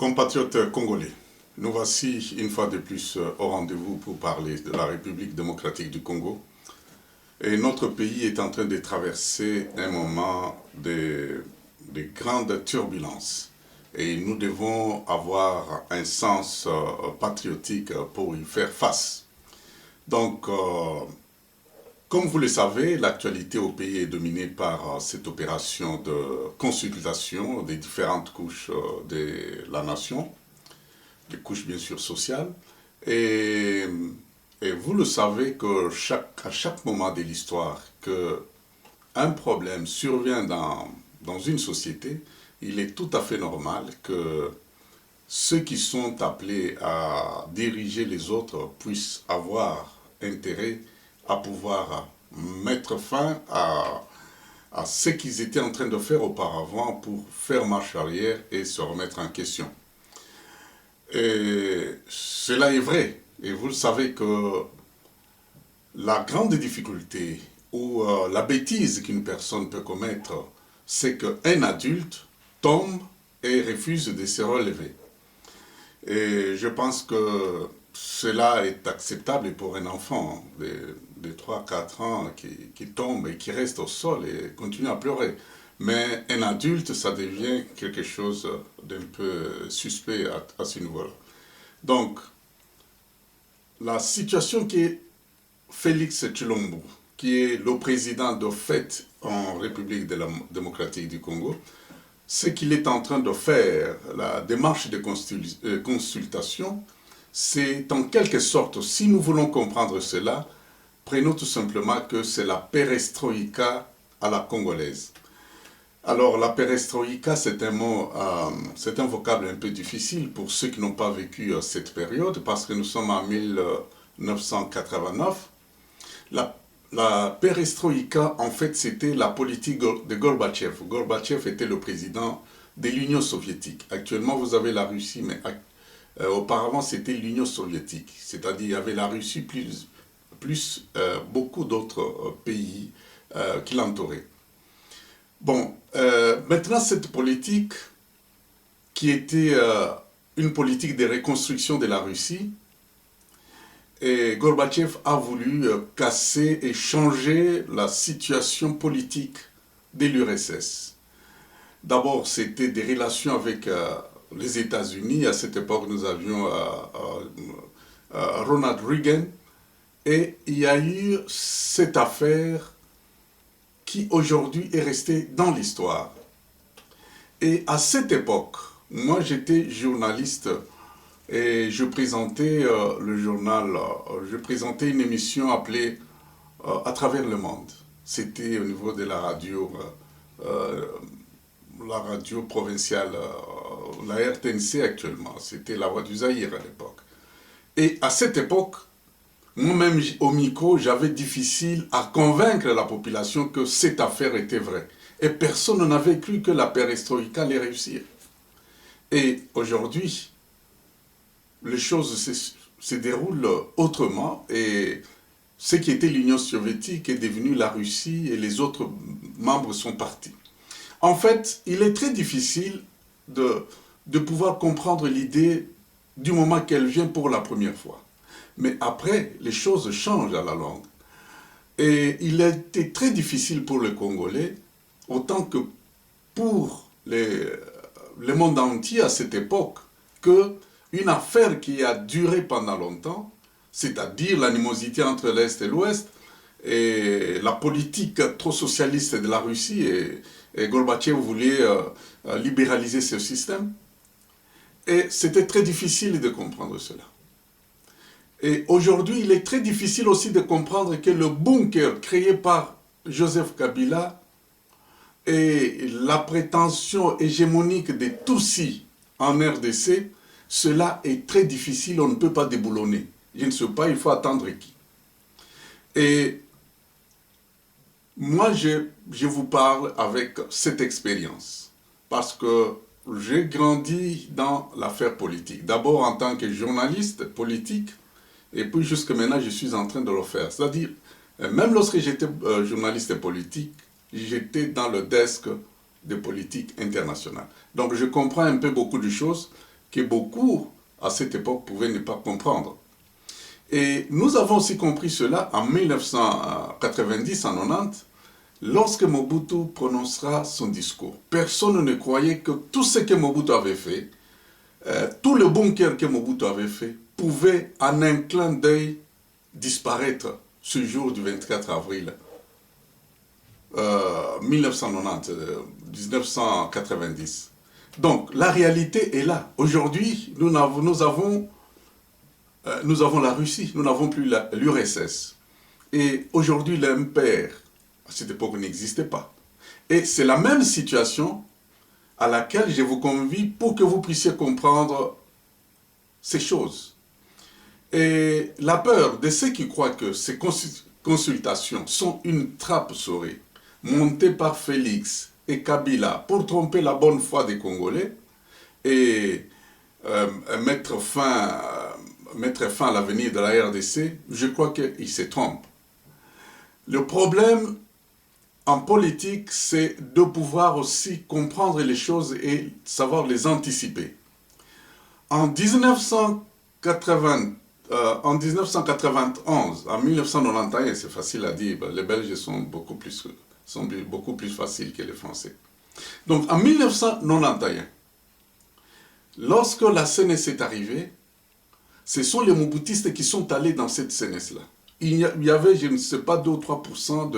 Compatriotes congolais, nous voici une fois de plus au rendez-vous pour parler de la République démocratique du Congo. Et notre pays est en train de traverser un moment de grandes turbulences. Et nous devons avoir un sens patriotique pour y faire face. Donc, comme vous le savez, l'actualité au pays est dominée par cette opération de consultation des différentes couches de la nation, des couches bien sûr sociales. Et, et vous le savez que à chaque moment de l'histoire qu'un problème survient dans une société, il est tout à fait normal que ceux qui sont appelés à diriger les autres puissent avoir intérêt à pouvoir mettre fin à ce qu'ils étaient en train de faire auparavant pour faire marche arrière et se remettre en question. Et cela est vrai. Et vous le savez que la grande difficulté ou la bêtise qu'une personne peut commettre, c'est qu'un adulte tombe et refuse de se relever. Et je pense que cela est acceptable pour un enfant de 3-4 ans qui tombe et qui reste au sol et continue à pleurer. Mais un adulte, ça devient quelque chose d'un peu suspect à ce niveau-là. Donc, la situation qui est Félix Tshilombo, qui est le président de fait en République démocratique du Congo, ce qu'il est en train de faire, la démarche de consultation, c'est en quelque sorte, si nous voulons comprendre cela, prenons tout simplement que c'est la perestroïka à la congolaise. Alors la perestroïka, c'est un mot, c'est un vocable un peu difficile pour ceux qui n'ont pas vécu cette période, parce que nous sommes en 1989. La perestroïka, en fait, c'était la politique de Gorbatchev. Gorbatchev était le président de l'Union soviétique. Actuellement, vous avez la Russie, mais auparavant, c'était l'Union soviétique. C'est-à-dire, il y avait la Russie plus beaucoup d'autres pays qui l'entouraient. Bon, maintenant, cette politique, qui était une politique de reconstruction de la Russie, et Gorbatchev a voulu casser et changer la situation politique de l'URSS. D'abord, c'était des relations avec les États-Unis. À cette époque, nous avions Ronald Reagan. Et il y a eu cette affaire qui aujourd'hui est restée dans l'histoire. Et à cette époque, moi j'étais journaliste et je présentais le journal, je présentais une émission appelée À travers le monde. C'était au niveau de la radio provinciale, la RTNC actuellement. C'était la Voix du Zaïre à l'époque. Et à cette époque, moi-même au micro, j'avais difficile à convaincre la population que cette affaire était vraie. Et personne n'avait cru que la perestroïka allait réussir. Et aujourd'hui, les choses se déroulent autrement et ce qui était l'Union soviétique est devenu la Russie et les autres membres sont partis. En fait, il est très difficile de pouvoir comprendre l'idée du moment qu'elle vient pour la première fois. Mais après, les choses changent à la longue. Et il a été très difficile pour les Congolais, autant que pour le monde entier à cette époque, qu'une affaire qui a duré pendant longtemps, c'est-à-dire l'animosité entre l'Est et l'Ouest, et la politique trop socialiste de la Russie, et Gorbatchev voulait libéraliser ce système. Et c'était très difficile de comprendre cela. Et aujourd'hui, il est très difficile aussi de comprendre que le bunker créé par Joseph Kabila et la prétention hégémonique des Tutsis en RDC, cela est très difficile, on ne peut pas déboulonner. Je ne sais pas, il faut attendre qui. Et moi, je vous parle avec cette expérience, parce que j'ai grandi dans l'affaire politique. D'abord en tant que journaliste politique, et puis jusque maintenant, je suis en train de le faire. C'est-à-dire, même lorsque j'étais journaliste politique, j'étais dans le desk de politique internationale. Donc je comprends un peu beaucoup de choses que beaucoup, à cette époque, pouvaient ne pas comprendre. Et nous avons aussi compris cela en 1990, en 90, lorsque Mobutu prononcera son discours. Personne ne croyait que tout ce que Mobutu avait fait, tout le bon cœur que Mobutu avait fait, pouvait en un clin d'œil disparaître ce jour du 24 avril 1990. Donc la réalité est là. Aujourd'hui, nous avons la Russie, nous n'avons plus l'URSS. Et aujourd'hui, l'Empire, à cette époque, n'existait pas. Et c'est la même situation à laquelle je vous convie pour que vous puissiez comprendre ces choses. Et la peur de ceux qui croient que ces consultations sont une trappe souris montée par Félix et Kabila pour tromper la bonne foi des Congolais et mettre fin à l'avenir de la RDC, je crois qu'ils se trompent. Le problème en politique, c'est de pouvoir aussi comprendre les choses et savoir les anticiper. En 1991, en 1991, c'est facile à dire, les Belges sont beaucoup plus faciles que les Français. Donc en 1991, lorsque la CNS est arrivée, ce sont les Mobutistes qui sont allés dans cette CNS-là. Il y avait, je ne sais pas, 2 ou 3%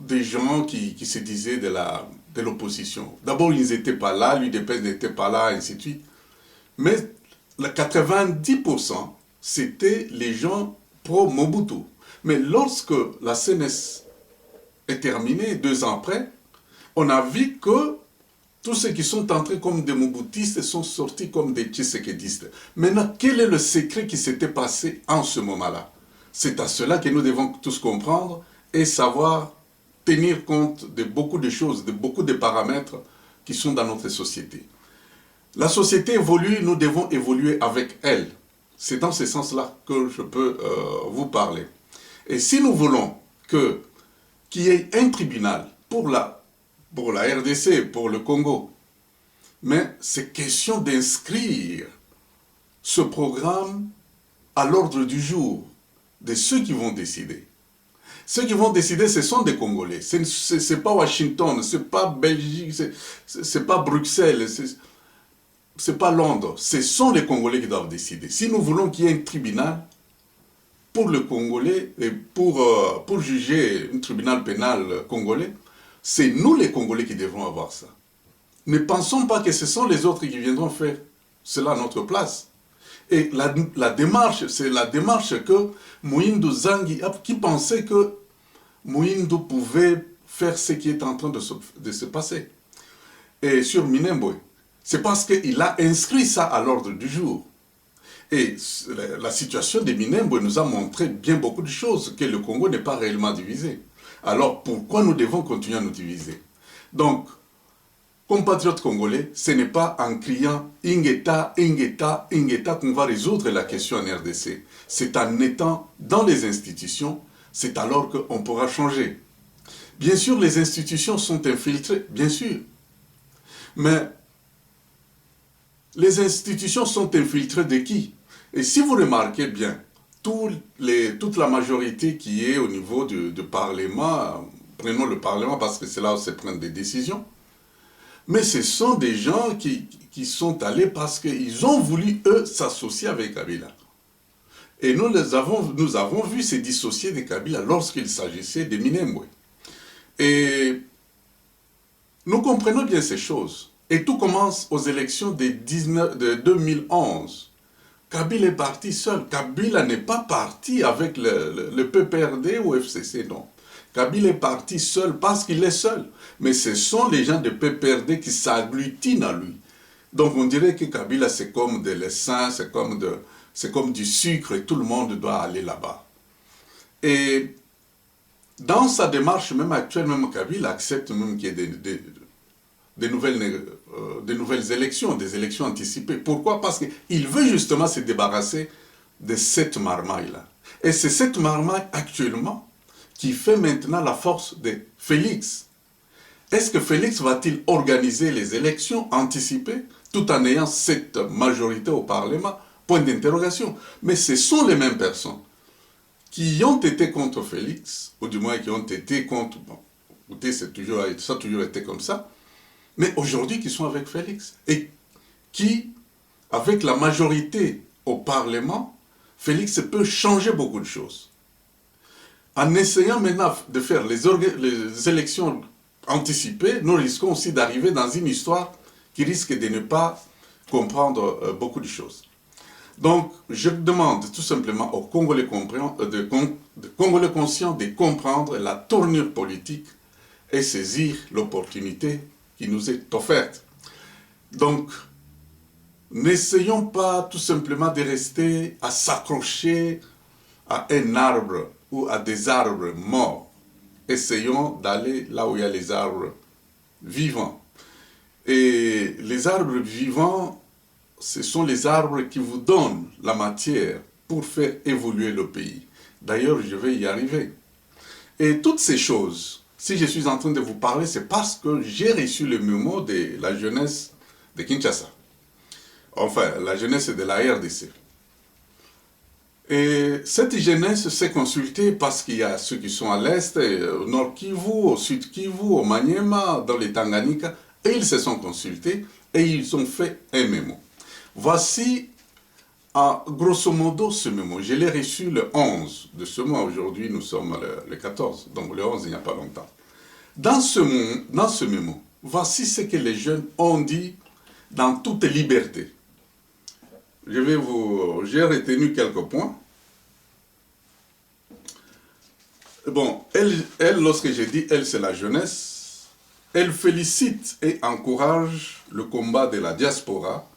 des gens qui se disaient de l'opposition. D'abord, ils n'étaient pas là, l'UDPS n'était pas là, ainsi de suite. Mais les 90%, c'était les gens pro-Mobutu. Mais lorsque la CNS est terminée, 2 ans après, on a vu que tous ceux qui sont entrés comme des Mobutistes sont sortis comme des Tshisekedistes. Maintenant, quel est le secret qui s'était passé en ce moment-là? C'est à cela que nous devons tous comprendre et savoir tenir compte de beaucoup de choses, de beaucoup de paramètres qui sont dans notre société. La société évolue, nous devons évoluer avec elle. C'est dans ce sens-là que je peux vous parler. Et si nous voulons qu'il y ait un tribunal pour la RDC, pour le Congo, mais c'est question d'inscrire ce programme à l'ordre du jour de ceux qui vont décider. Ceux qui vont décider, ce sont des Congolais. Ce n'est pas Washington, ce n'est pas Belgique, ce n'est pas Bruxelles, ce n'est pas Londres. Ce sont les Congolais qui doivent décider. Si nous voulons qu'il y ait un tribunal pour le Congolais et pour juger un tribunal pénal congolais, c'est nous les Congolais qui devrons avoir ça. Ne pensons pas que ce sont les autres qui viendront faire cela à notre place. Et la démarche, c'est la démarche que Moïndou Zangi, qui pensait que Moïndou pouvait faire ce qui est en train de se passer. Et sur Minembwe, c'est parce qu'il a inscrit ça à l'ordre du jour. Et la situation de Minembwe nous a montré bien beaucoup de choses, que le Congo n'est pas réellement divisé. Alors pourquoi nous devons continuer à nous diviser? Donc, compatriotes congolais, ce n'est pas en criant « Ingeta, Ingeta, Ingeta » qu'on va résoudre la question en RDC. C'est en étant dans les institutions, c'est alors qu'on pourra changer. Bien sûr, les institutions sont infiltrées, bien sûr. Mais les institutions sont infiltrées de qui? Et si vous remarquez bien, toute la majorité qui est au niveau du Parlement, prenons le Parlement parce que c'est là où se prennent des décisions, mais ce sont des gens qui sont allés parce qu'ils ont voulu, eux, s'associer avec Kabila. Et nous avons vu se dissocier de Kabila lorsqu'il s'agissait de Minembwe. Et nous comprenons bien ces choses. Et tout commence aux élections de 2011. Kabila est parti seul. Kabila n'est pas parti avec le PPRD ou FCC, non. Kabila est parti seul parce qu'il est seul. Mais ce sont les gens de PPRD qui s'agglutinent à lui. Donc on dirait que Kabila c'est comme de l'essence, c'est comme du sucre et tout le monde doit aller là-bas. Et dans sa démarche même actuelle, même Kabila accepte même qu'il y ait des nouvelles élections, des élections anticipées. Pourquoi? Parce qu'il veut justement se débarrasser de cette marmaille-là. Et c'est cette marmaille actuellement qui fait maintenant la force de Félix. est-ce que Félix va-t-il organiser les élections anticipées tout en ayant cette majorité au Parlement? Point d'interrogation. Mais ce sont les mêmes personnes qui ont été contre Félix, ou du moins qui ont été contre... Bon, écoutez, ça a toujours été comme ça, mais aujourd'hui qui sont avec Félix. Et qui, avec la majorité au Parlement, Félix peut changer beaucoup de choses. En essayant maintenant de faire les élections anticipées, nous risquons aussi d'arriver dans une histoire qui risque de ne pas comprendre beaucoup de choses. Donc, je demande tout simplement aux Congolais conscients de comprendre la tournure politique et saisir l'opportunité qui nous est offerte. Donc, n'essayons pas tout simplement de rester à s'accrocher à un arbre ou à des arbres morts. Essayons d'aller là où il y a les arbres vivants. Et les arbres vivants, ce sont les arbres qui vous donnent la matière pour faire évoluer le pays. D'ailleurs, je vais y arriver. Et toutes ces choses, si je suis en train de vous parler, c'est parce que j'ai reçu le mémo de la jeunesse de Kinshasa. Enfin, la jeunesse de la RDC. Et cette jeunesse s'est consultée parce qu'il y a ceux qui sont à l'est, au nord Kivu, au sud Kivu, au Maniema, dans les Tanganyika, et ils se sont consultés et ils ont fait un mémo. Voici, grosso modo, ce mémo. Je l'ai reçu le 11 de ce mois. Aujourd'hui, nous sommes le 14, donc le 11, il n'y a pas longtemps. Dans ce mémo, voici ce que les jeunes ont dit dans toute liberté. J'ai retenu quelques points. Bon, elle, lorsque j'ai dit elle, c'est la jeunesse, elle félicite et encourage le combat de la diaspora,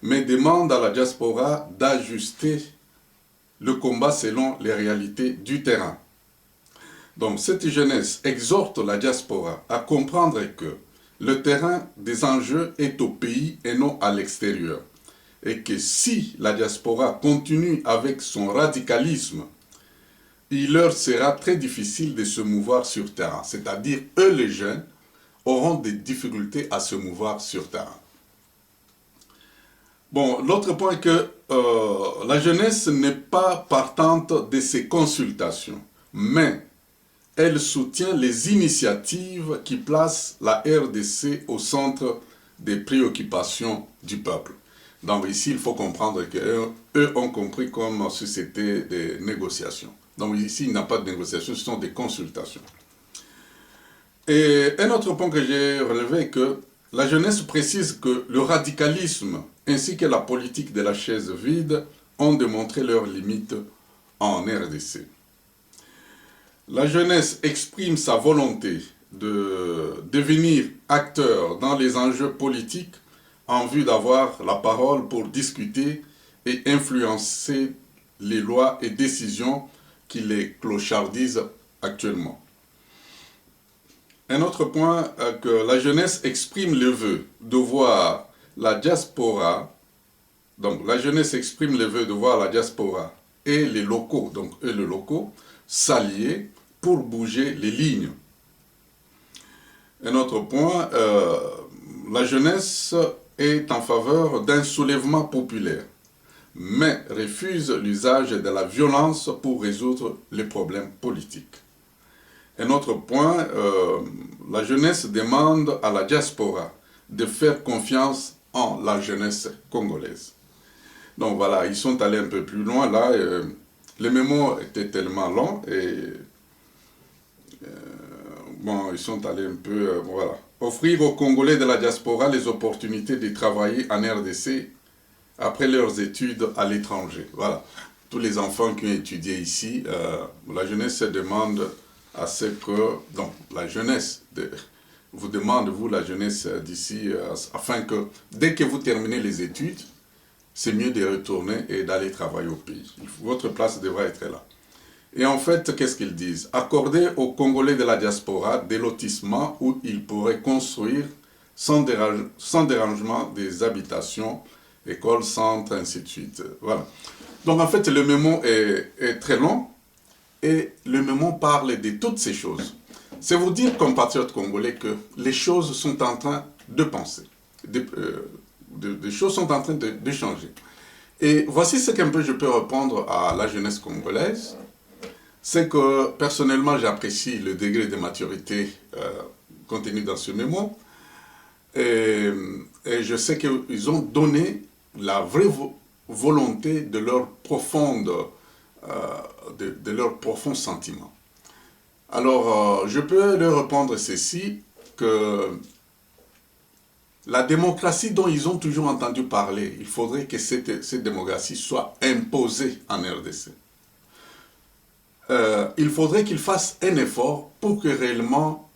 mais demande à la diaspora d'ajuster le combat selon les réalités du terrain. Donc, cette jeunesse exhorte la diaspora à comprendre que le terrain des enjeux est au pays et non à l'extérieur. Et que si la diaspora continue avec son radicalisme, il leur sera très difficile de se mouvoir sur terrain. C'est-à-dire, eux, les jeunes, auront des difficultés à se mouvoir sur terrain. Bon, l'autre point est que la jeunesse n'est pas partante de ces consultations, mais elle soutient les initiatives qui placent la RDC au centre des préoccupations du peuple. Donc ici, il faut comprendre qu'eux ont compris comme si c'était des négociations. Donc ici, il n'y a pas de négociations, ce sont des consultations. Et un autre point que j'ai relevé est que la jeunesse précise que le radicalisme ainsi que la politique de la chaise vide ont démontré leurs limites en RDC. La jeunesse exprime sa volonté de devenir acteur dans les enjeux politiques en vue d'avoir la parole pour discuter et influencer les lois et décisions qui les clochardisent actuellement. Un autre point, que la jeunesse exprime le vœu de voir la diaspora, donc la jeunesse exprime le vœu de voir la diaspora et les locaux, donc eux les locaux, s'allier pour bouger les lignes. Un autre point, la jeunesse est en faveur d'un soulèvement populaire, mais refuse l'usage de la violence pour résoudre les problèmes politiques. Un autre point, la jeunesse demande à la diaspora de faire confiance en la jeunesse congolaise. Donc voilà, ils sont allés un peu plus loin là. Le mémo était tellement long et bon, ils sont allés un peu, voilà. Offrir aux Congolais de la diaspora les opportunités de travailler en RDC après leurs études à l'étranger. Voilà, tous les enfants qui ont étudié ici, la jeunesse se demande à ce que, donc la jeunesse vous demande, vous la jeunesse d'ici, afin que dès que vous terminez les études, c'est mieux de retourner et d'aller travailler au pays. Votre place devra être là. Et en fait, qu'est-ce qu'ils disent? Accorder aux Congolais de la diaspora des lotissements où ils pourraient construire sans dérangement des habitations, écoles, centres, ainsi de suite. Voilà. Donc en fait, le mémo est très long et le mémo parle de toutes ces choses. c'est vous dire, compatriotes congolais, que les choses sont en train de penser. Des choses sont en train de changer. Et voici ce qu'un peu je peux répondre à la jeunesse congolaise. C'est que personnellement, j'apprécie le degré de maturité contenu dans ce mémo. Et je sais qu'ils ont donné la vraie volonté de leur profond sentiment. Alors, je peux leur répondre ceci, que la démocratie dont ils ont toujours entendu parler, il faudrait que cette démocratie soit imposée en RDC. Il faudrait qu'ils fassent un effort pour que réellement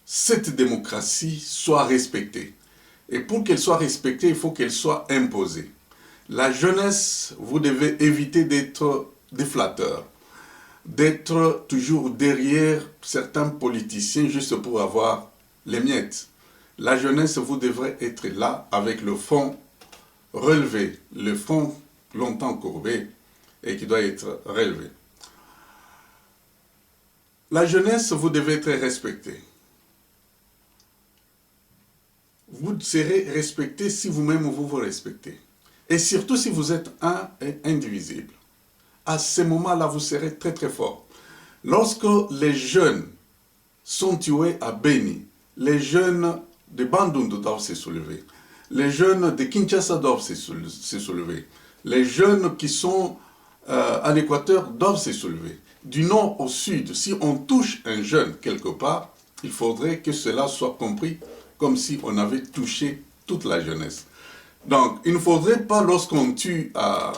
cette démocratie soit respectée. Et pour qu'elle soit respectée, il faut qu'elle soit imposée. La jeunesse, vous devez éviter d'être des flatteurs, d'être toujours derrière certains politiciens juste pour avoir les miettes. La jeunesse, vous devrez être là avec le front relevé, le front longtemps courbé et qui doit être relevé. La jeunesse, vous devez être respecté. Vous serez respecté si vous-même vous vous respectez. Et surtout si vous êtes un et indivisible. À ce moment-là, vous serez très très fort. Lorsque les jeunes sont tués à Beni, les jeunes de Bandundu doivent se soulever, les jeunes de Kinshasa doivent se soulever, les jeunes qui sont à l'Équateur doivent se soulever. Du nord au sud, si on touche un jeune quelque part, il faudrait que cela soit compris comme si on avait touché toute la jeunesse. Donc, il ne faudrait pas, lorsqu'on tue à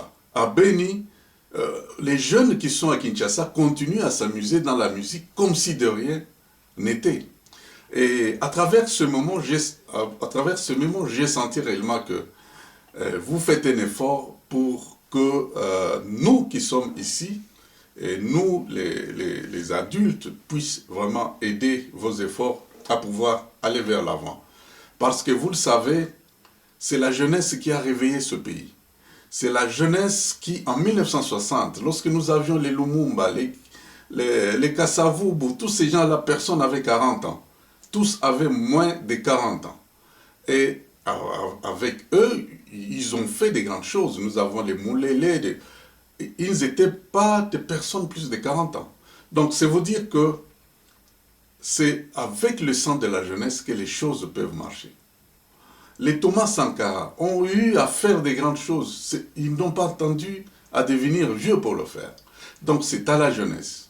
Beni, les jeunes qui sont à Kinshasa continuent à s'amuser dans la musique comme si de rien n'était. Et à travers ce moment, j'ai senti réellement que vous faites un effort pour que nous qui sommes ici, et nous, les adultes, puissent vraiment aider vos efforts à pouvoir aller vers l'avant. Parce que vous le savez, c'est la jeunesse qui a réveillé ce pays. C'est la jeunesse qui, en 1960, lorsque nous avions les Lumumba, les Kasavubu, tous ces gens-là, personne n'avait 40 ans. Tous avaient moins de 40 ans. Et avec eux, ils ont fait des grandes choses. Nous avons les Moulélé, ils n'étaient pas des personnes plus de 40 ans. Donc, c'est vous dire que c'est avec le sang de la jeunesse que les choses peuvent marcher. Les Thomas Sankara ont eu à faire des grandes choses. Ils n'ont pas attendu à devenir vieux pour le faire. Donc, c'est à la jeunesse.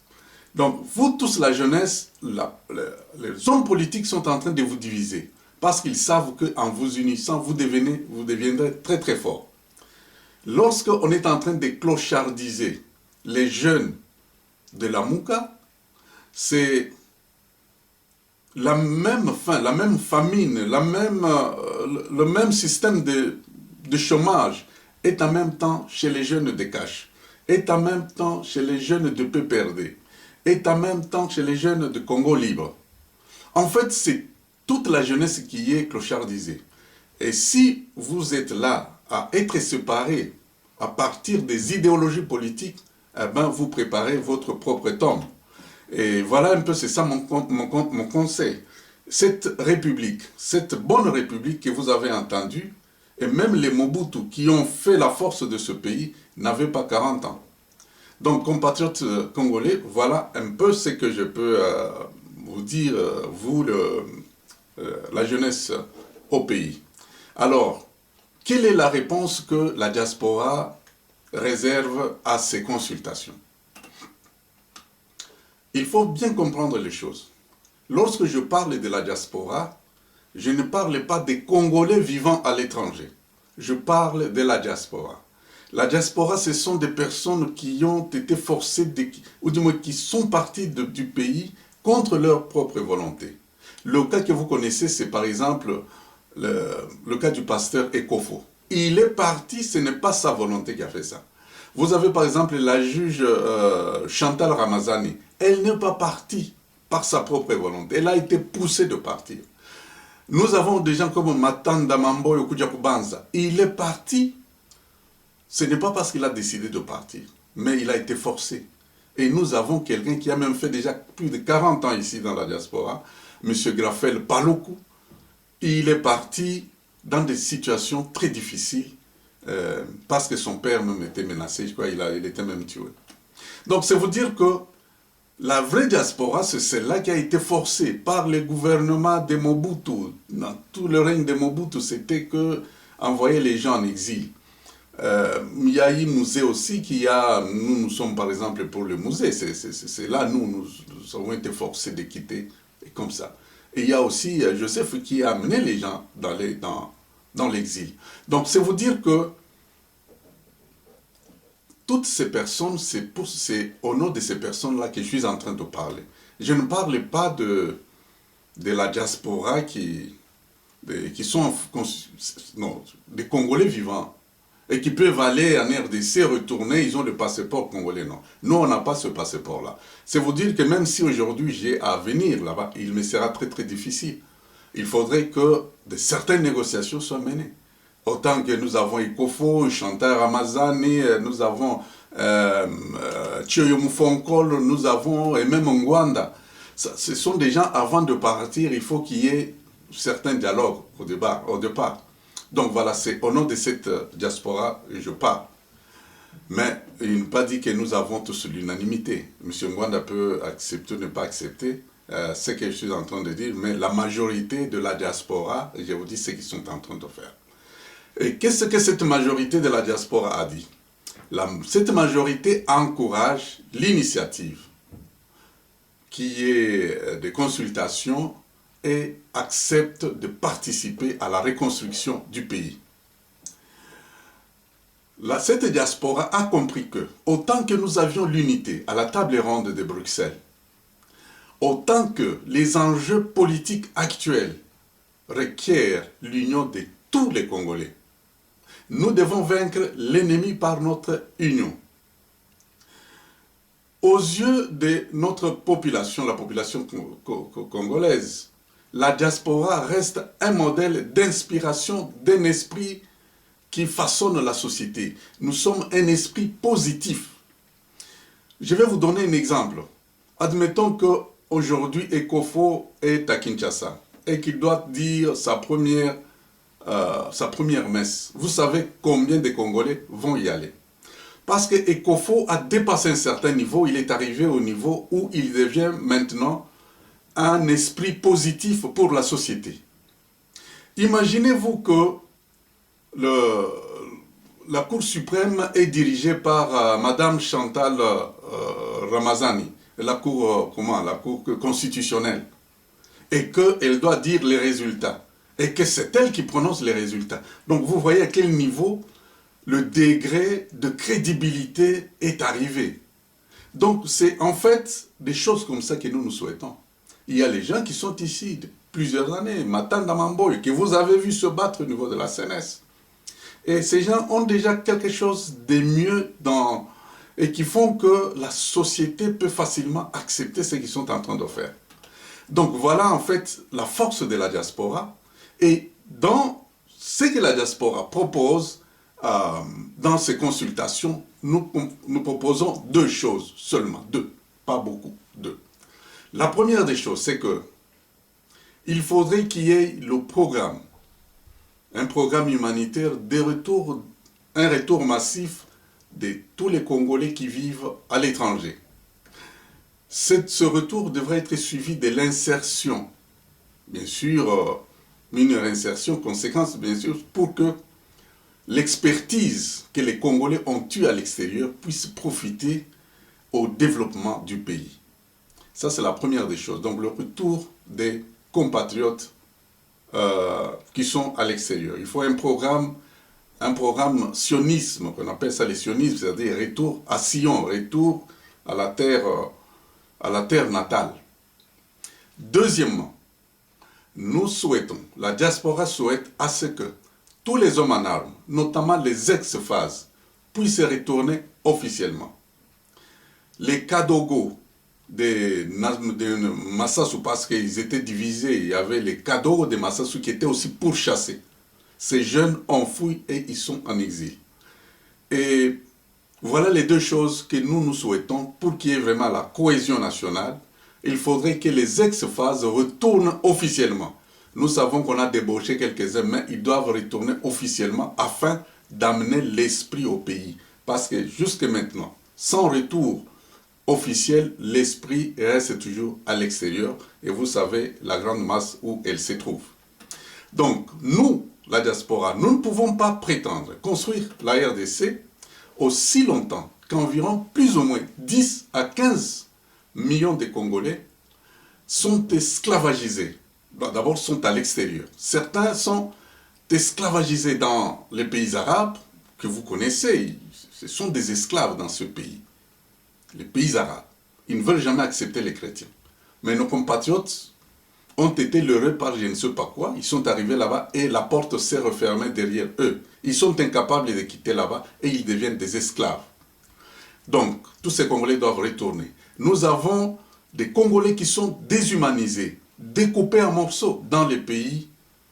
Donc, vous tous, la jeunesse, les hommes politiques sont en train de vous diviser. Parce qu'ils savent qu'en vous unissant, vous deviendrez très très fort. Lorsqu'on est en train de clochardiser les jeunes de la Mouka, c'est la même faim, la même famine, le même système de chômage est en même temps chez les jeunes de Cache, est en même temps chez les jeunes de PPRD, est en même temps chez les jeunes de Congo Libre. En fait, c'est toute la jeunesse qui est clochardisée. Et si vous êtes là à être séparés à partir des idéologies politiques, eh ben, vous préparez votre propre tombe. Et voilà un peu, c'est ça mon conseil. Cette république, cette bonne république que vous avez entendue, et même les Mobutu qui ont fait la force de ce pays, n'avaient pas 40 ans. Donc, compatriotes congolais, voilà un peu ce que je peux vous dire, vous, la jeunesse au pays. Alors, quelle est la réponse que la diaspora réserve à ces consultations? Il faut bien comprendre les choses. Lorsque je parle de la diaspora, je ne parle pas des Congolais vivant à l'étranger. Je parle de la diaspora. La diaspora, ce sont des personnes qui ont été forcées, ou du moins qui sont parties du pays contre leur propre volonté. Le cas que vous connaissez, c'est par exemple le cas du pasteur Ekofo. Il est parti, ce n'est pas sa volonté qui a fait ça. Vous avez par exemple la juge Chantal Ramazani. Elle n'est pas partie par sa propre volonté. Elle a été poussée de partir. Nous avons des gens comme Matanda Mambo Yokudjakubanza. Il est parti. Ce n'est pas parce qu'il a décidé de partir, mais il a été forcé. Et nous avons quelqu'un qui a même fait déjà plus de 40 ans ici dans la diaspora, M. Grafel Paloukou. Il est parti dans des situations très difficiles parce que son père même était menacé, je crois il était même tué. Donc c'est vous dire que la vraie diaspora, c'est celle-là qui a été forcée par les gouvernements de Mobutu. Dans tout le règne de Mobutu, c'était que envoyer les gens en exil. Il y a un musée aussi nous sommes par exemple pour le musée, c'est là nous avons été forcés de quitter, et comme ça. Et il y a aussi Joseph qui a amené les gens dans l'exil. Donc c'est vous dire que toutes ces personnes, c'est au nom de ces personnes-là que je suis en train de parler. Je ne parle pas de la diaspora qui sont des Congolais vivants et qui peuvent aller en RDC, retourner, ils ont le passeport congolais, non. Nous, on n'a pas ce passeport-là. C'est vous dire que même si aujourd'hui j'ai à venir là-bas, il me sera très très difficile. Il faudrait que certaines négociations soient menées. Autant que nous avons Ikofo, Chantal Ramazani, nous avons Thioyo Mufonkol, nous avons, et même Ngwanda. Ce sont des gens, avant de partir, il faut qu'il y ait certains dialogues au départ. Donc voilà, c'est au nom de cette diaspora que je parle. Mais il n'a pas dit que nous avons tous l'unanimité. M. Ngwanda peut accepter ou ne pas accepter ce que je suis en train de dire, mais la majorité de la diaspora, je vous dis ce qu'ils sont en train de faire. Et qu'est-ce que cette majorité de la diaspora a dit? Cette majorité encourage l'initiative qui est des consultations et accepte de participer à la reconstruction du pays. Cette diaspora a compris que, autant que nous avions l'unité à la table ronde de Bruxelles, autant que les enjeux politiques actuels requièrent l'union de tous les Congolais, nous devons vaincre l'ennemi par notre union. Aux yeux de notre population, la population congolaise, la diaspora reste un modèle d'inspiration d'un esprit qui façonne la société. Nous sommes un esprit positif. Je vais vous donner un exemple. Admettons qu'aujourd'hui, Ekofo est à Kinshasa et qu'il doit dire sa première messe. Vous savez combien de Congolais vont y aller? Parce que Ekofo a dépassé un certain niveau, il est arrivé au niveau où il devient maintenant un esprit positif pour la société. Imaginez-vous que la Cour suprême est dirigée par Madame Chantal Ramazani, la Cour constitutionnelle, et qu'elle doit dire les résultats, et que c'est elle qui prononce les résultats. Donc vous voyez à quel niveau le degré de crédibilité est arrivé. Donc c'est en fait des choses comme ça que nous souhaitons. Il y a les gens qui sont ici depuis plusieurs années, Matanda Mamboy, que vous avez vu se battre au niveau de la CNS. Et ces gens ont déjà quelque chose de mieux et qui font que la société peut facilement accepter ce qu'ils sont en train de faire. Donc voilà en fait la force de la diaspora. Et dans ce que la diaspora propose, dans ces consultations, nous proposons deux choses seulement, pas beaucoup, deux. La première des choses, c'est que il faudrait qu'il y ait un programme humanitaire un retour massif de tous les Congolais qui vivent à l'étranger. Ce retour devrait être suivi de l'insertion, bien sûr, une réinsertion conséquente, bien sûr, pour que l'expertise que les Congolais ont eue à l'extérieur puisse profiter au développement du pays. Ça, c'est la première des choses. Donc, le retour des compatriotes qui sont à l'extérieur. Il faut un programme sionisme, qu'on appelle ça les sionismes, c'est-à-dire retour à Sion, retour à la terre natale. Deuxièmement, la diaspora souhaite à ce que tous les hommes en armes, notamment les ex-phases, puissent retourner officiellement. Les Kadogo de Massassou, parce qu'ils étaient divisés, il y avait les Kadogo de Massassou qui étaient aussi pourchassés. Ces jeunes ont fui et ils sont en exil. Et Voilà les deux choses que nous souhaitons pour qu'il y ait vraiment la cohésion nationale. Il faudrait que les ex-phases retournent officiellement. Nous savons qu'on a débauché quelques-uns, mais ils doivent retourner officiellement afin d'amener l'esprit au pays. Parce que jusque maintenant, sans retour officiel, l'esprit reste toujours à l'extérieur. Et vous savez la grande masse où elle se trouve. Donc, nous, la diaspora, nous ne pouvons pas prétendre construire la RDC aussi longtemps qu'environ plus ou moins 10 à 15 millions de Congolais sont esclavagisés. D'abord, sont à l'extérieur. Certains sont esclavagisés dans les pays arabes, que vous connaissez. Ce sont des esclaves dans ce pays. Les pays arabes. Ils ne veulent jamais accepter les chrétiens. Mais nos compatriotes ont été leurrés par je ne sais pas quoi. Ils sont arrivés là-bas et la porte s'est refermée derrière eux. Ils sont incapables de quitter là-bas et ils deviennent des esclaves. Donc, tous ces Congolais doivent retourner. Nous avons des Congolais qui sont déshumanisés, découpés en morceaux dans les pays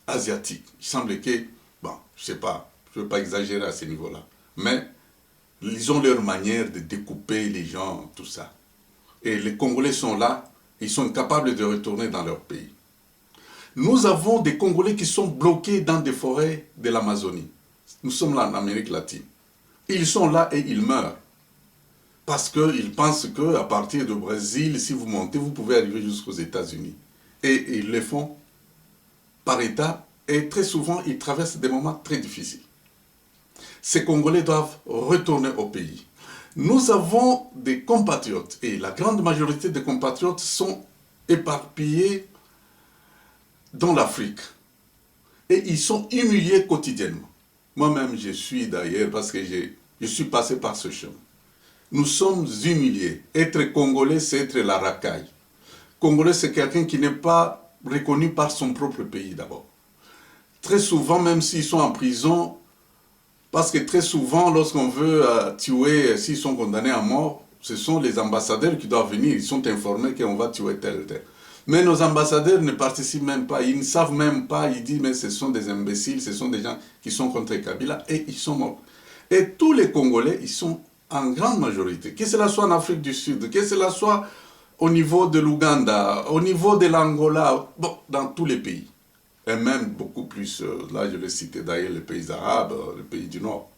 asiatiques. Il semble que, bon, je ne sais pas, je ne veux pas exagérer à ce niveau-là, mais ils ont leur manière de découper les gens, tout ça. Et les Congolais sont là, ils sont incapables de retourner dans leur pays. Nous avons des Congolais qui sont bloqués dans des forêts de l'Amazonie. Nous sommes là en Amérique latine. Ils sont là et ils meurent. Parce qu'ils pensent qu'à partir du Brésil, si vous montez, vous pouvez arriver jusqu'aux États-Unis. Et ils le font par étapes et très souvent, ils traversent des moments très difficiles. Ces Congolais doivent retourner au pays. Nous avons des compatriotes et la grande majorité des compatriotes sont éparpillés dans l'Afrique. Et ils sont humiliés quotidiennement. Moi-même, je suis d'ailleurs parce que je suis passé par ce chemin. Nous sommes humiliés. Être Congolais, c'est être la racaille. Congolais, c'est quelqu'un qui n'est pas reconnu par son propre pays d'abord. Très souvent, même s'ils sont en prison, parce que très souvent, lorsqu'on veut tuer, s'ils sont condamnés à mort, ce sont les ambassadeurs qui doivent venir. Ils sont informés qu'on va tuer tel ou tel. Mais nos ambassadeurs ne participent même pas, ils ne savent même pas, ils disent mais ce sont des imbéciles, ce sont des gens qui sont contre Kabila et ils sont morts. Et tous les Congolais, ils sont en grande majorité, que cela soit en Afrique du Sud, que cela soit au niveau de l'Ouganda, au niveau de l'Angola, bon, dans tous les pays. Et même beaucoup plus, là je vais citer d'ailleurs les pays arabes, les pays du Nord.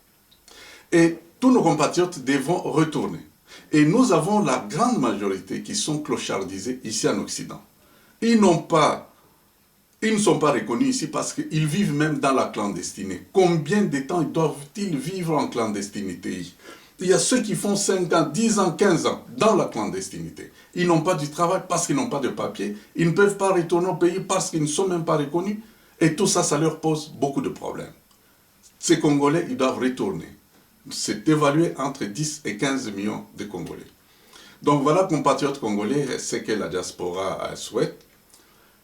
Et tous nos compatriotes devront retourner. Et nous avons la grande majorité qui sont clochardisés ici en Occident. Ils ne sont pas reconnus ici parce qu'ils vivent même dans la clandestinité. Combien de temps doivent-ils vivre en clandestinité? Il y a ceux qui font 5 ans, 10 ans, 15 ans dans la clandestinité. Ils n'ont pas du travail parce qu'ils n'ont pas de papier. Ils ne peuvent pas retourner au pays parce qu'ils ne sont même pas reconnus. Et tout ça, ça leur pose beaucoup de problèmes. Ces Congolais, ils doivent retourner. C'est évalué entre 10 et 15 millions de Congolais. Donc voilà, compatriotes congolais, c'est que la diaspora souhaite.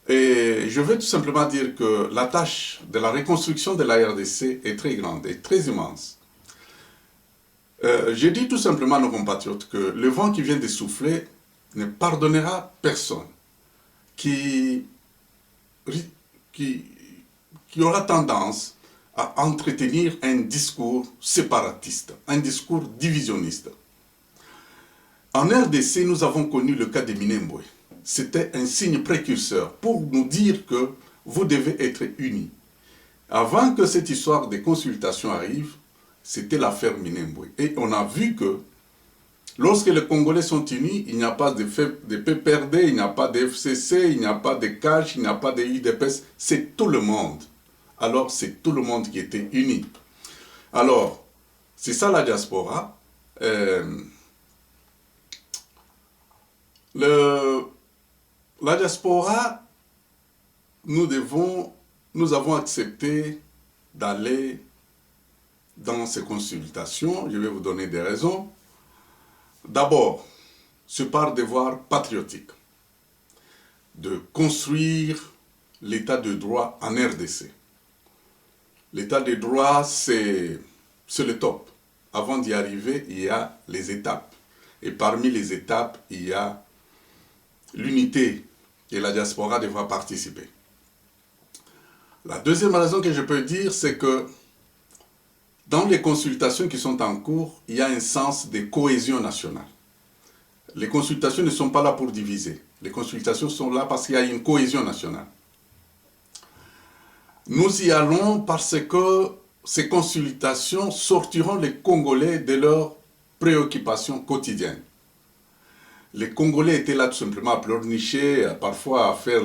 Et je veux tout simplement dire que la tâche de la reconstruction de la RDC est très grande et très immense. Je dis tout simplement à nos compatriotes que le vent qui vient de souffler ne pardonnera personne qui aura tendance à entretenir un discours séparatiste, un discours divisionniste. En RDC, nous avons connu le cas de Minembwe. C'était un signe précurseur pour nous dire que vous devez être unis. Avant que cette histoire de consultation arrive, c'était l'affaire Minembwe. Et on a vu que lorsque les Congolais sont unis, il n'y a pas de PPRD, il n'y a pas de FCC, il n'y a pas de CACH, il n'y a pas de UDPS, c'est tout le monde. Alors, c'est tout le monde qui était uni. Alors, c'est ça la diaspora. La diaspora, nous avons accepté d'aller dans ces consultations. Je vais vous donner des raisons. D'abord, c'est par devoir patriotique de construire l'état de droit en RDC. L'état de droit, c'est le top. Avant d'y arriver, il y a les étapes. Et parmi les étapes, il y a l'unité et la diaspora devra participer. La deuxième raison que je peux dire, c'est que Dans les consultations qui sont en cours, il y a un sens de cohésion nationale. Les consultations ne sont pas là pour diviser. Les consultations sont là parce qu'il y a une cohésion nationale. Nous y allons parce que ces consultations sortiront les Congolais de leurs préoccupations quotidiennes. Les Congolais étaient là tout simplement à pleurnicher, parfois à faire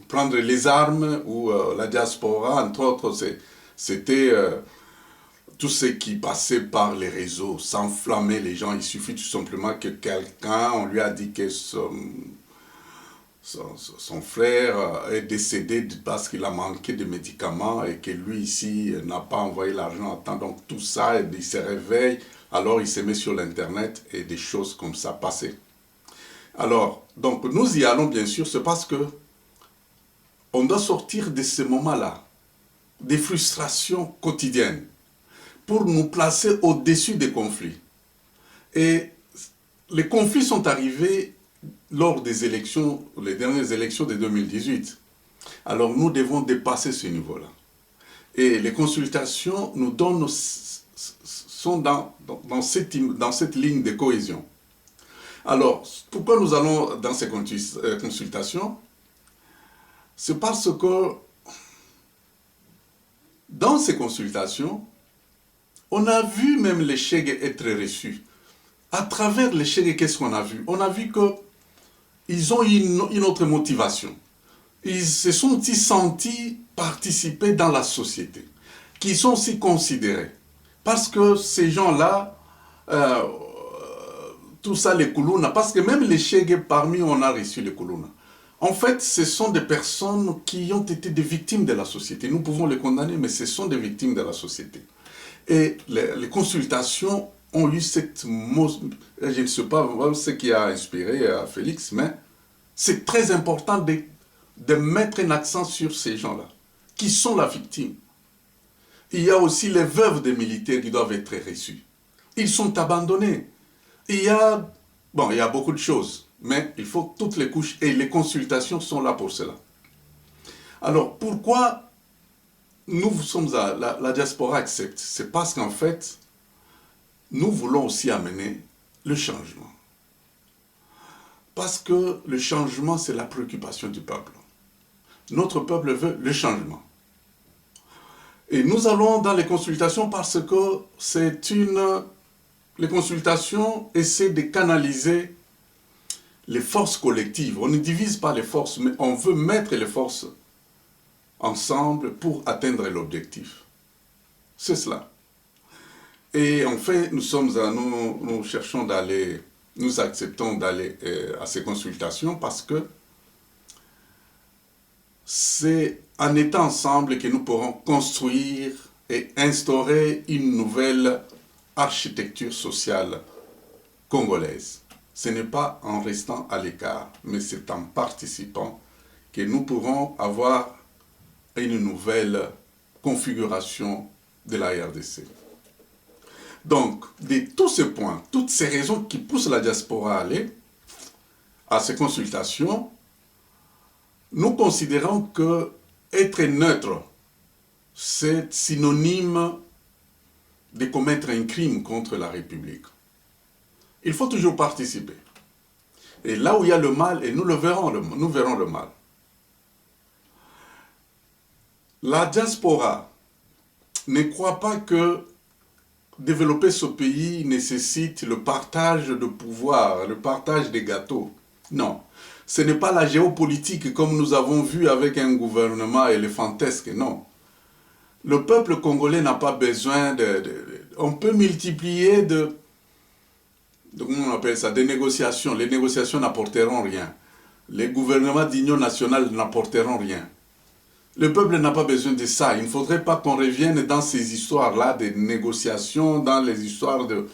prendre les armes, ou la diaspora, entre autres, c'était tout ce qui passait par les réseaux, s'enflammer les gens. Il suffit tout simplement que quelqu'un, on lui a dit que son frère est décédé parce qu'il a manqué de médicaments et que lui ici n'a pas envoyé l'argent à temps. Donc tout ça, il se réveille, alors il se met sur l'internet et des choses comme ça passaient. Alors, donc nous y allons bien sûr, c'est parce que on doit sortir de ce moment-là, des frustrations quotidiennes, pour nous placer au-dessus des conflits. Et les conflits sont arrivés lors des élections, les dernières élections de 2018. Alors nous devons dépasser ce niveau-là. Et les consultations nous donnent, sont dans cette ligne de cohésion. Alors, pourquoi nous allons dans ces consultations? C'est parce que dans ces consultations, on a vu même les Chegues être reçus. À travers les Chegues, qu'est-ce qu'on a vu? On a vu qu'ils ont une autre motivation. Ils se sont sentis participer dans la société, qu'ils sont aussi considérés. Parce que ces gens-là, tout ça, les Koulouna, parce que même les Chegues, parmi eux, on a reçu les Koulouna. En fait, ce sont des personnes qui ont été des victimes de la société. Nous pouvons les condamner, mais ce sont des victimes de la société. Et les consultations ont eu cette... Je ne sais pas ce qui a inspiré Félix, mais c'est très important de mettre un accent sur ces gens-là, qui sont la victime. Il y a aussi les veuves des militaires qui doivent être reçues. Ils sont abandonnés. Il y a beaucoup de choses, mais il faut toutes les couches, et les consultations sont là pour cela. Alors, pourquoi nous sommes la diaspora accepte? C'est parce qu'en fait, nous voulons aussi amener le changement. Parce que le changement, c'est la préoccupation du peuple. Notre peuple veut le changement. Et nous allons dans les consultations parce que les consultations essaient de canaliser les forces collectives. On ne divise pas les forces, mais on veut mettre les forces ensemble pour atteindre l'objectif. C'est cela. Et en fait, nous cherchons d'aller, nous acceptons d'aller à ces consultations parce que c'est en étant ensemble que nous pourrons construire et instaurer une nouvelle architecture sociale congolaise. Ce n'est pas en restant à l'écart, mais c'est en participant que nous pourrons avoir une nouvelle configuration de la RDC. Donc, de tous ces points, toutes ces raisons qui poussent la diaspora à aller à ces consultations, nous considérons que être neutre, c'est synonyme de commettre un crime contre la République. Il faut toujours participer. Et là où il y a le mal, et nous verrons le mal. La diaspora ne croit pas que développer ce pays nécessite le partage de pouvoir, le partage des gâteaux. Non. Ce n'est pas la géopolitique comme nous avons vu avec un gouvernement éléphantesque, non. Le peuple congolais n'a pas besoin on peut multiplier comment on appelle ça, des négociations. Les négociations n'apporteront rien. Les gouvernements d'union nationale n'apporteront rien. Le peuple n'a pas besoin de ça. Il ne faudrait pas qu'on revienne dans ces histoires-là de négociations, dans les histoires de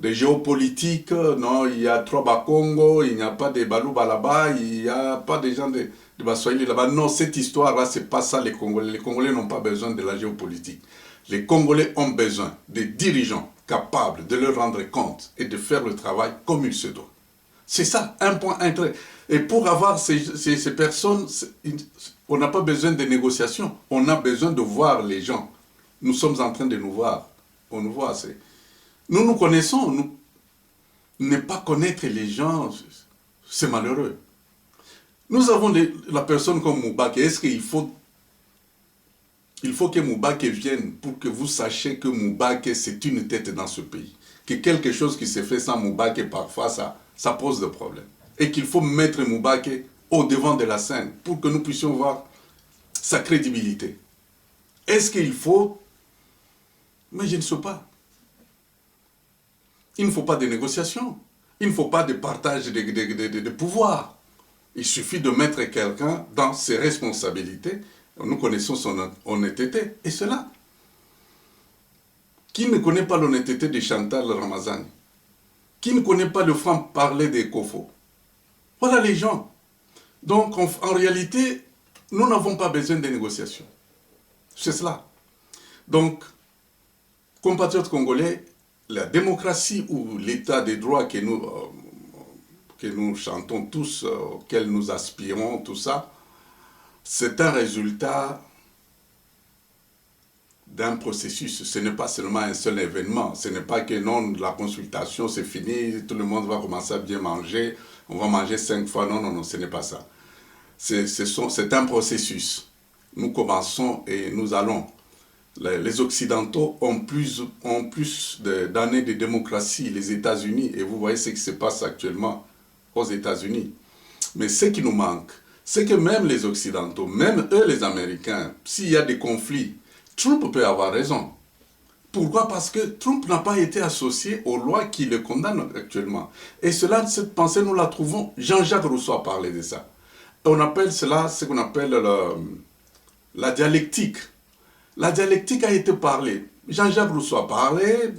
géopolitique. Non, il y a trois Bakongo, il n'y a pas de Balouba là-bas, il n'y a pas de gens de Baswahili là-bas. Non, cette histoire-là, ce n'est pas ça les Congolais. Les Congolais n'ont pas besoin de la géopolitique. Les Congolais ont besoin de dirigeants capables de leur rendre compte et de faire le travail comme il se doit. C'est ça, un point intéressant. Et pour avoir ces personnes, on n'a pas besoin de négociations, on a besoin de voir les gens. Nous sommes en train de nous voir. on nous voit. Nous nous connaissons. Ne pas connaître les gens, c'est malheureux. Nous avons la personne comme Moubake. Est-ce qu'il faut que Moubake vienne pour que vous sachiez que Moubake, c'est une tête dans ce pays. Que quelque chose qui se fait sans Moubake, parfois, ça pose des problèmes. Et qu'il faut mettre Moubake au devant de la scène pour que nous puissions voir sa crédibilité. Est-ce qu'il faut? Mais je ne sais pas. Il ne faut pas de négociations. Il ne faut pas de partage de pouvoir. Il suffit de mettre quelqu'un dans ses responsabilités. Nous connaissons son honnêteté. Et cela. Qui ne connaît pas l'honnêteté de Chantal Ramazani? Qui ne connaît pas le franc-parler des Kofo? Voilà les gens. Donc, en réalité, nous n'avons pas besoin de négociations. C'est cela. Donc, compatriotes congolais, la démocratie ou l'état des droits que nous chantons tous, auquel nous aspirons, tout ça, c'est un résultat d'un processus. Ce n'est pas seulement un seul événement. Ce n'est pas que non, la consultation c'est fini, tout le monde va commencer à bien manger, on va manger 5 fois. Non, non, non, ce n'est pas ça. C'est un processus. Nous commençons et nous allons. Les Occidentaux ont plus d'années de démocratie, les États-Unis, et vous voyez ce qui se passe actuellement aux États-Unis. Mais ce qui nous manque, c'est que même les Occidentaux, même eux les Américains, s'il y a des conflits, Trump peut avoir raison. Pourquoi? Parce que Trump n'a pas été associé aux lois qui le condamnent actuellement. Et cela, cette pensée, nous la trouvons, Jean-Jacques Rousseau a parlé de ça. On appelle cela ce qu'on appelle la dialectique. La dialectique a été parlée. Jean-Jacques Rousseau a parlé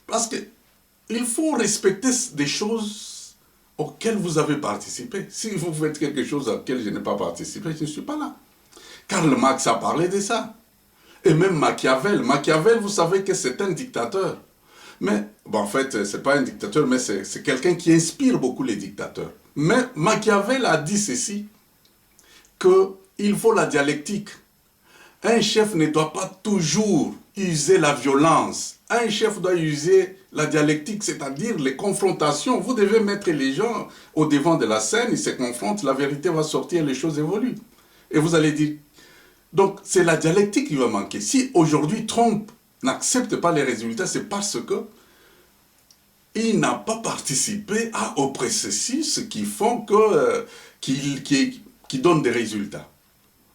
parce qu'il faut respecter des choses auxquelles vous avez participé. Si vous faites quelque chose auquel je n'ai pas participé, je ne suis pas là. Karl Marx a parlé de ça. Et même Machiavel. Machiavel, vous savez que c'est un dictateur. Mais, bon, en fait, ce n'est pas un dictateur, mais c'est quelqu'un qui inspire beaucoup les dictateurs. Mais Machiavel a dit ceci, qu'il faut la dialectique. Un chef ne doit pas toujours user la violence. Un chef doit user la dialectique, c'est-à-dire les confrontations. Vous devez mettre les gens au devant de la scène, ils se confrontent, la vérité va sortir, les choses évoluent. Et vous allez dire... Donc, c'est la dialectique qui va manquer. Si aujourd'hui Trump n'accepte pas les résultats, c'est parce que il n'a pas participé au processus qui font qui donne des résultats.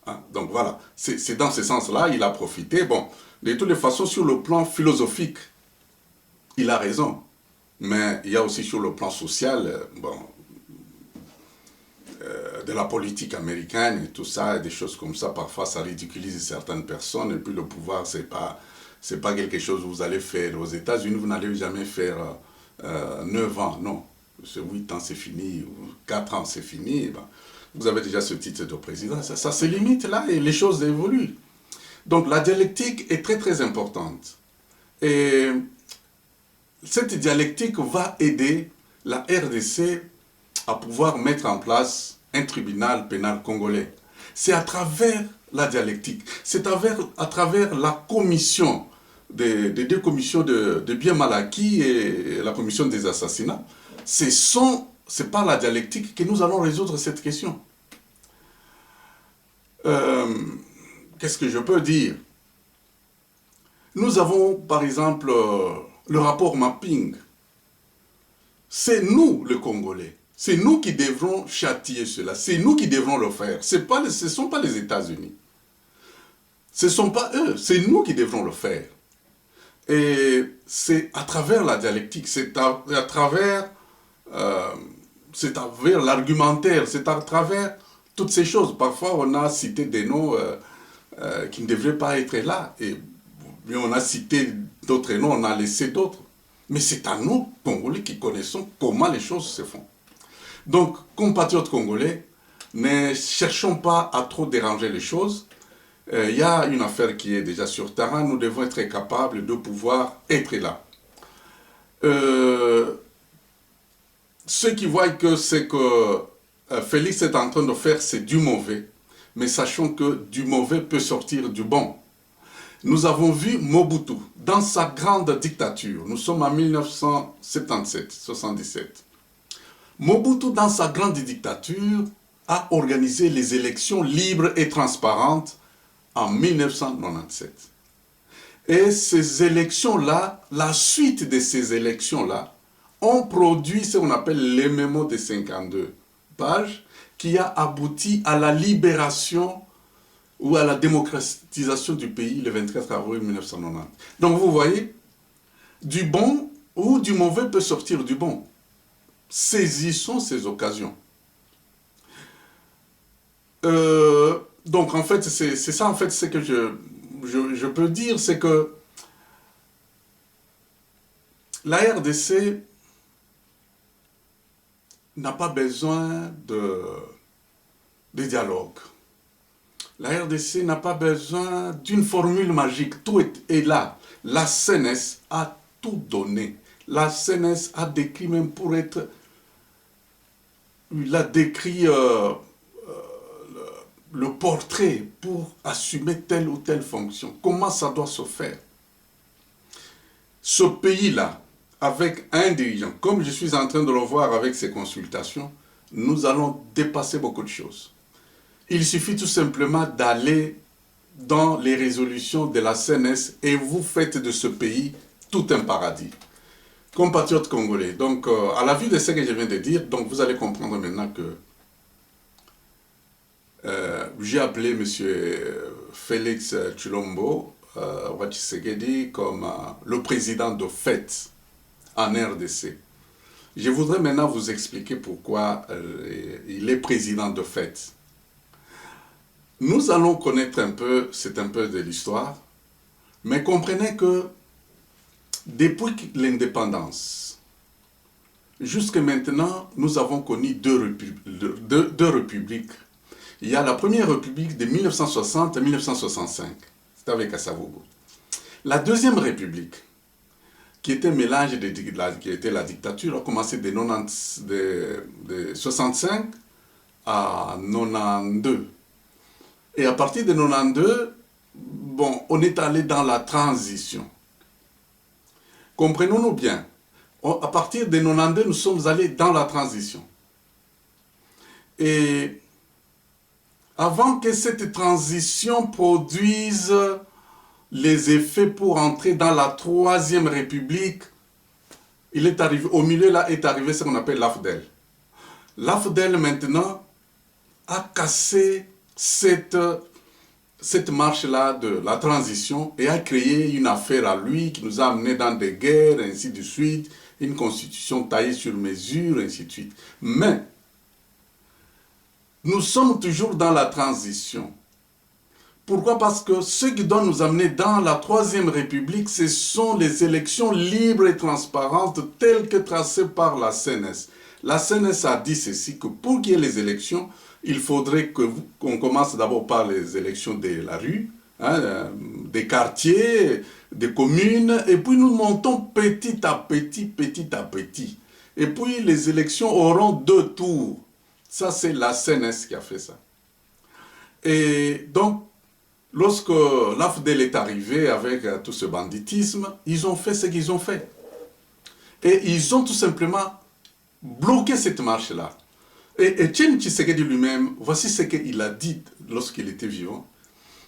Hein? Donc voilà, c'est dans ce sens-là, il a profité. Bon, de toutes les façons, sur le plan philosophique, il a raison. Mais il y a aussi sur le plan social, de la politique américaine et tout ça, et des choses comme ça, parfois ça ridiculise certaines personnes, et puis le pouvoir, c'est pas quelque chose que vous allez faire. Aux États-Unis, vous n'allez jamais faire 9 ans, non. 8 ans, c'est fini, 4 ans, c'est fini. Ben, vous avez déjà ce titre de président, ça se limite là, et les choses évoluent. Donc la dialectique est très très importante. Et cette dialectique va aider la RDC à pouvoir mettre en place un tribunal pénal congolais. C'est à travers la dialectique, c'est à travers la commission, des deux commissions de biens mal acquis et la commission des assassinats. C'est par la dialectique que nous allons résoudre cette question. Qu'est-ce que je peux dire? Nous avons, par exemple, le rapport mapping. C'est nous, les Congolais. C'est nous qui devrons châtier cela. C'est nous qui devrons le faire. Ce ne sont pas les États-Unis. Ce ne sont pas eux. C'est nous qui devrons le faire. Et c'est à travers la dialectique, c'est à travers l'argumentaire, c'est à travers toutes ces choses. Parfois, on a cité des noms qui ne devraient pas être là. Et on a cité d'autres noms, on a laissé d'autres. Mais c'est à nous, Congolais, qui connaissons comment les choses se font. Donc, compatriotes congolais, ne cherchons pas à trop déranger les choses. Il y a une affaire qui est déjà sur terrain, nous devons être capables de pouvoir être là. Ceux qui voient que ce que Félix est en train de faire, c'est du mauvais, mais sachons que du mauvais peut sortir du bon. nous avons vu Mobutu dans sa grande dictature. Nous sommes en 1977-77. Mobutu, dans sa grande dictature, a organisé les élections libres et transparentes en 1997. Et ces élections-là, la suite de ces élections-là, ont produit ce qu'on appelle les mémos de 52 pages, qui a abouti à la libération ou à la démocratisation du pays le 24 avril 1990. Donc vous voyez, du bon ou du mauvais peut sortir du bon. Saisissons ces occasions. Donc en fait, c'est ça en fait ce que je peux dire, c'est que la RDC n'a pas besoin de dialogue. La RDC n'a pas besoin d'une formule magique. Tout est là. La CNES a tout donné. La CNES a décrit même pour être... Il a décrit le portrait pour assumer telle ou telle fonction. Comment ça doit se faire? Ce pays-là, avec un dirigeant, comme je suis en train de le voir avec ces consultations, nous allons dépasser beaucoup de choses. Il suffit tout simplement d'aller dans les résolutions de la CNES et vous faites de ce pays tout un paradis. Compatriotes congolais, donc à la vue de ce que je viens de dire, donc vous allez comprendre maintenant que j'ai appelé M. Félix Tshilombo Tshisekedi comme le président de fait en RDC. Je voudrais maintenant vous expliquer pourquoi il est président de fait. Nous allons connaître un peu, c'est un peu de l'histoire, mais comprenez que depuis l'indépendance, jusqu'à maintenant, nous avons connu deux républiques. Il y a la première république de 1960 à 1965, c'était avec Kasavubu. La deuxième république, qui était un mélange qui était la dictature, a commencé de 65 à 92. Et à partir de 92, bon, on est allé dans la transition. Comprenons-nous bien. À partir de 92, nous sommes allés dans la transition. Et avant que cette transition produise les effets pour entrer dans la troisième république, il est arrivé, au milieu là est arrivé ce qu'on appelle l'AFDEL. L'AFDEL maintenant a cassé cette marche-là de la transition et a créé une affaire à lui qui nous a amenés dans des guerres, ainsi de suite, une constitution taillée sur mesure, ainsi de suite. Mais nous sommes toujours dans la transition. Pourquoi? Parce que ce qui doit nous amener dans la troisième république, ce sont les élections libres et transparentes telles que tracées par la CNES. La CNES a dit ceci, que pour qu'il y ait les élections, il faudrait qu'on commence d'abord par les élections de la rue, hein, des quartiers, des communes, et puis nous montons petit à petit. Et puis les élections auront 2 tours. Ça, c'est la CNES qui a fait ça. Et donc, lorsque l'AFDEL est arrivé avec tout ce banditisme, ils ont fait ce qu'ils ont fait. Et ils ont tout simplement bloqué cette marche-là. Et Etienne Tshisekedi lui-même, voici ce qu'il a dit lorsqu'il était vivant.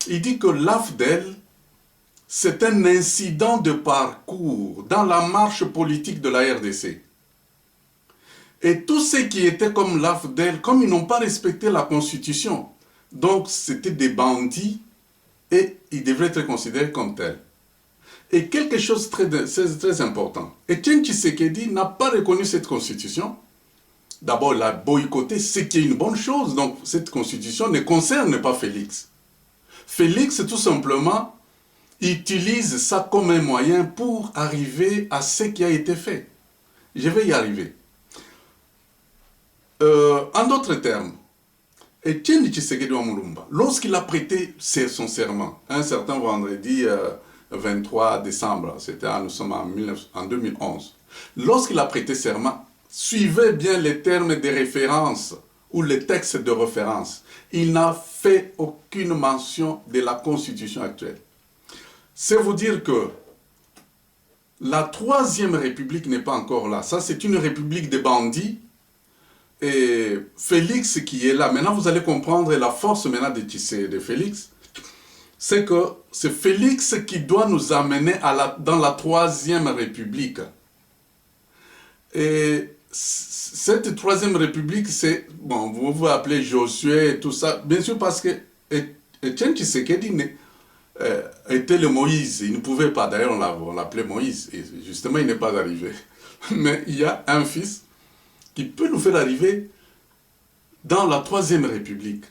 Il dit que l'AFDEL, c'est un incident de parcours dans la marche politique de la RDC. Et tous ceux qui étaient comme l'AFDEL, comme ils n'ont pas respecté la Constitution, donc c'était des bandits et ils devraient être considérés comme tels. Et quelque chose de très important. Etienne Tshisekedi n'a pas reconnu cette Constitution. D'abord, il a boycotté, ce qui est une bonne chose. Donc, cette constitution ne concerne pas Félix. Félix, tout simplement, utilise ça comme un moyen pour arriver à ce qui a été fait. Je vais y arriver. En d'autres termes, Etienne Tshisekedi Mulumba, lorsqu'il a prêté son serment, un certain vendredi 23 décembre, nous sommes en 2011, lorsqu'il a prêté serment, suivez bien les termes de référence ou les textes de référence. Il n'a fait aucune mention de la Constitution actuelle. c'est vous dire que la troisième république n'est pas encore là. Ça, c'est une république des bandits. Et Félix qui est là, maintenant vous allez comprendre la force maintenant de Félix, c'est que c'est Félix qui doit nous amener dans la troisième république. Et cette troisième république, c'est, bon, vous vous appelez Josué et tout ça, bien sûr parce que Etienne Tshisekedi était le Moïse, il ne pouvait pas, d'ailleurs on l'appelait Moïse, et justement il n'est pas arrivé. Mais il y a un fils qui peut nous faire arriver dans la troisième république.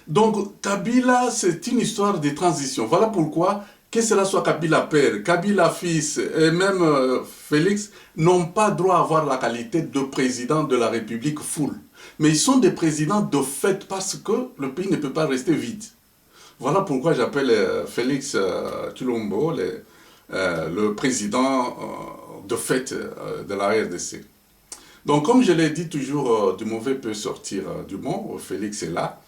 Donc Kabila, c'est une histoire de transition. Voilà pourquoi, que cela soit Kabila père, Kabila fils, et même Félix, n'ont pas droit à avoir la qualité de président de la République full. Mais ils sont des présidents de fait parce que le pays ne peut pas rester vide. Voilà pourquoi j'appelle Félix Tshilombo le président de fait de la RDC. Donc, comme je l'ai dit toujours, du mauvais peut sortir du bon. Félix est là.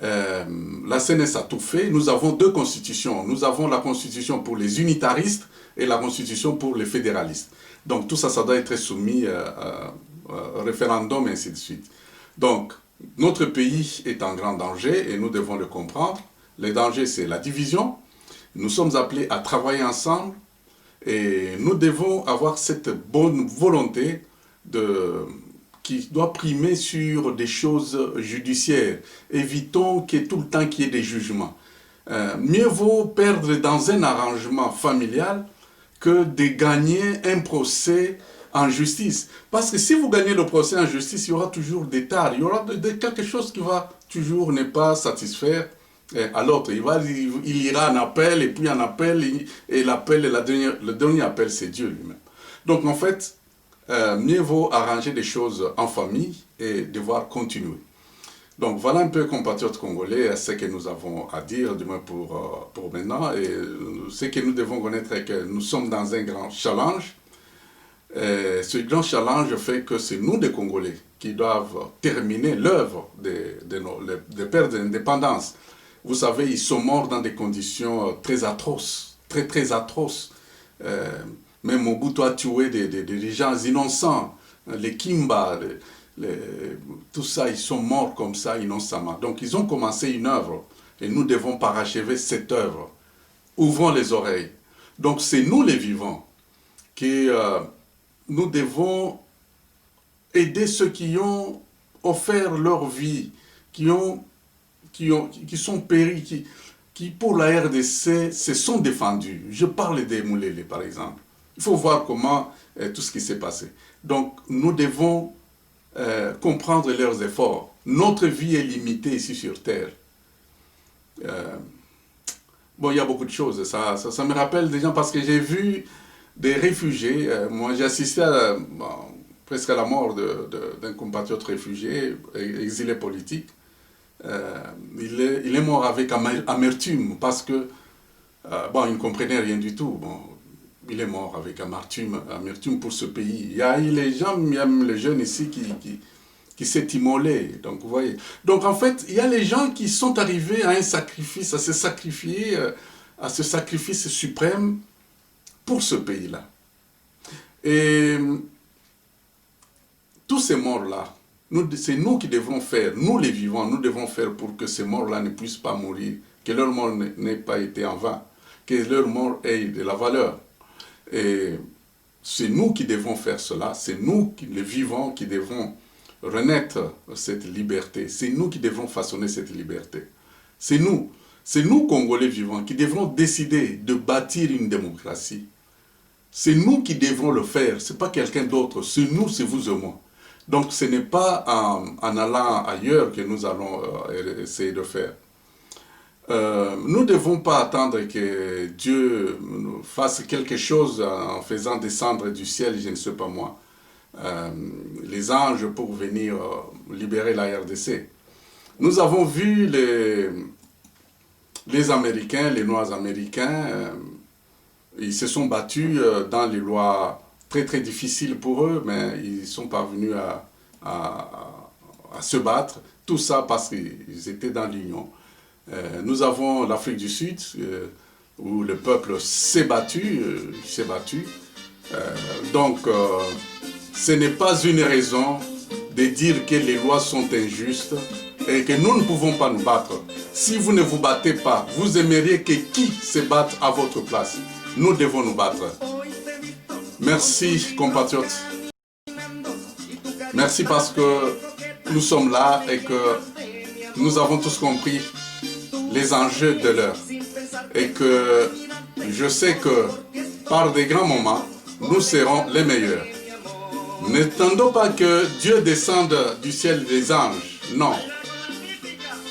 La CNS a tout fait. Nous avons deux constitutions. Nous avons la constitution pour les unitaristes et la constitution pour les fédéralistes. Donc, tout ça, ça doit être soumis au référendum et ainsi de suite. Donc, notre pays est en grand danger et nous devons le comprendre. Le danger, c'est la division. Nous sommes appelés à travailler ensemble et nous devons avoir cette bonne volonté qui doit primer sur des choses judiciaires. Évitons qu'il y ait tout le temps qu'il y ait des jugements. Mieux vaut perdre dans un arrangement familial que de gagner un procès en justice. Parce que si vous gagnez le procès en justice, il y aura toujours des tares, il y aura quelque chose qui va toujours ne pas satisfaire à l'autre. Il ira en appel, et puis en appel, et l'appel, le dernier appel, c'est Dieu lui-même. Donc en fait, mieux vaut arranger des choses en famille et devoir continuer. Donc voilà un peu, compatriotes congolais, ce que nous avons à dire, du moins pour maintenant. Et ce que nous devons connaître est que nous sommes dans un grand challenge. Et ce grand challenge fait que c'est nous, les Congolais, qui doivent terminer l'œuvre des pères de l'indépendance. Vous savez, ils sont morts dans des conditions très atroces, très très atroces. Même Mobutu a tué des gens innocents, les Kimba, tout ça, ils sont morts comme ça innocemment. Donc ils ont commencé une œuvre et nous devons parachever cette œuvre. Ouvrons les oreilles. Donc c'est nous les vivants qui nous devons aider ceux qui ont offert leur vie, qui sont péris, qui pour la RDC se sont défendus. Je parle des Moulélé par exemple. Il faut voir comment tout ce qui s'est passé. Donc nous devons comprendre leurs efforts. Notre vie est limitée ici sur Terre. Bon, il y a beaucoup de choses. Ça me rappelle des gens parce que j'ai vu des réfugiés. Moi, j'ai assisté presque à la mort d'un compatriote réfugié, exilé politique. Il est mort avec amertume parce que, bon, il ne comprenait rien du tout. Bon, il est mort avec amertume pour ce pays. Il y a les gens, même les jeunes ici, qui s'est immolé. Donc, vous voyez. Donc, en fait, il y a les gens qui sont arrivés à un sacrifice, à se sacrifier, à ce sacrifice suprême pour ce pays-là. Et tous ces morts-là, c'est nous qui devons faire, nous les vivants, nous devons faire pour que ces morts-là ne puissent pas mourir, que leur mort n'ait pas été en vain, que leur mort ait de la valeur. Et c'est nous qui devons faire cela, c'est nous, les vivants, qui devons renaître cette liberté, c'est nous qui devons façonner cette liberté. C'est nous, Congolais vivants, qui devrons décider de bâtir une démocratie. C'est nous qui devrons le faire, ce n'est pas quelqu'un d'autre, c'est nous, c'est vous et moi. Donc ce n'est pas en allant ailleurs que nous allons essayer de faire. Nous ne devons pas attendre que Dieu fasse quelque chose en faisant descendre du ciel, je ne sais pas moi, les anges pour venir libérer la RDC. Nous avons vu les Américains, les Noirs américains, ils se sont battus dans les lois très très difficiles pour eux, mais ils sont parvenus à se battre. Tout ça parce qu'ils étaient dans l'Union. Nous avons l'Afrique du Sud, où le peuple s'est battu. Donc, ce n'est pas une raison de dire que les lois sont injustes et que nous ne pouvons pas nous battre. Si vous ne vous battez pas, vous aimeriez que qui se batte à votre place? Nous devons nous battre. Merci, compatriotes. Merci parce que nous sommes là et que nous avons tous compris les enjeux de l'heure. Et que je sais que par des grands moments, nous serons les meilleurs. N'attendons pas que Dieu descende du ciel des anges. Non.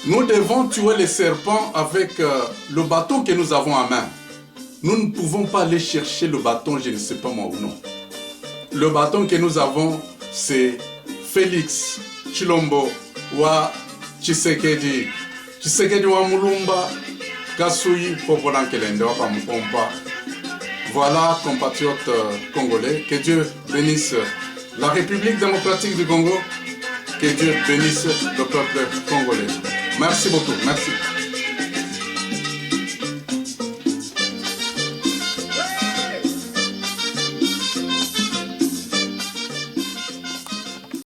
Nous devons tuer les serpents avec le bâton que nous avons en main. Nous ne pouvons pas aller chercher le bâton, je ne sais pas moi ou non. Le bâton que nous avons, c'est Félix Tshilombo wa Tshisekedi. Tshisekedi wa Mulumba, Kasui Popolankelende wa Pamupompa. Voilà, compatriotes congolais, que Dieu bénisse la République démocratique du Congo, que Dieu bénisse le peuple congolais. Merci beaucoup, merci.